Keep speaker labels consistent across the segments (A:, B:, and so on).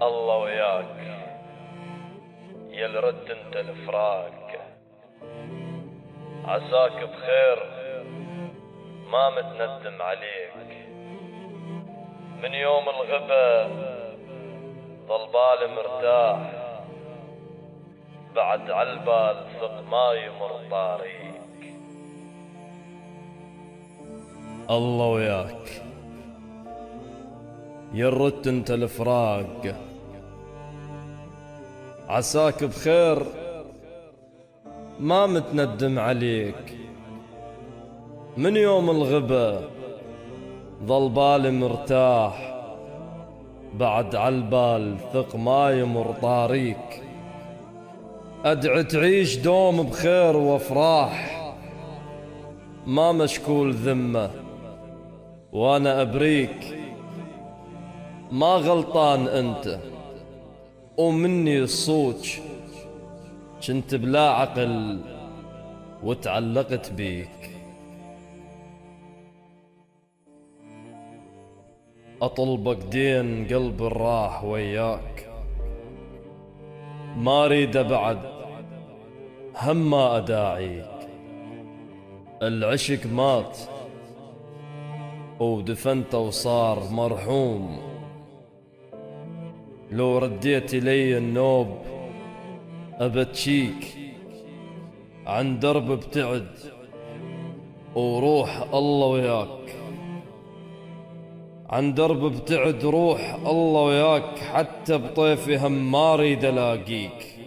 A: الله وياك يا اللي رد انت الفراق، عساك بخير ما متندم عليك. من يوم الغبا ضل بالي مرتاح، بعد عالبال ثق ما يمر طاريك.
B: الله وياك يا الرد انت الفراق، عساك بخير ما متندم عليك. من يوم الغبا ظل بالي مرتاح، بعد عالبال ثق ما يمر طاريك. أدعي تعيش دوم بخير وافراح، ما مشكول ذمة وانا ابريك. ما غلطان انت ومني الصوج، كنت بلا عقل وتعلقت بيك. اطلبك دين قلب الراح وياك، ما اريد بعد هم ما اداعيك. العشق مات ودفنته وصار مرحوم، لو رديت لي النوب ابتشيك. عن درب ابتعد وروح الله وياك، عن درب ابتعد روح الله وياك. حتى بطيفي هم ما اريد الاقيك،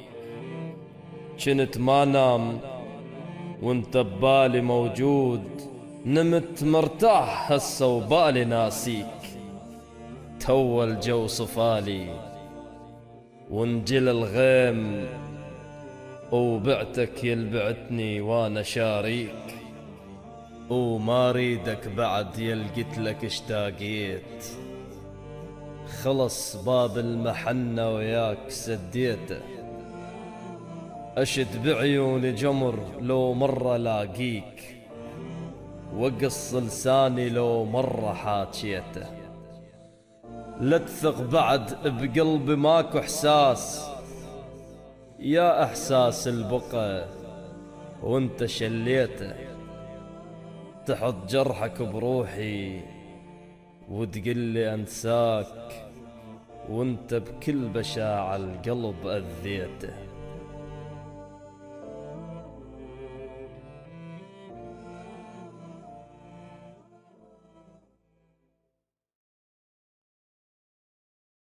B: كنت ما نام وانت ببالي موجود. نمت مرتاح هسه وبالي ناسيك، تو الجو صفالي وانجل الغيم، وبعتك يلبعتني وانا شاريك. وما ريدك بعد يلقيت اشتاقيت، خلص باب المحنة وياك سديته. أشد بعيوني جمر لو مرة لاقيك، وقص لساني لو مرة حاجيته. لا تثق بعد بقلبي ماكو إحساس، يا إحساس البقى وانت شليته. تحط جرحك بروحي وتقلي أنساك، وانت بكل بشاعة القلب أذيته.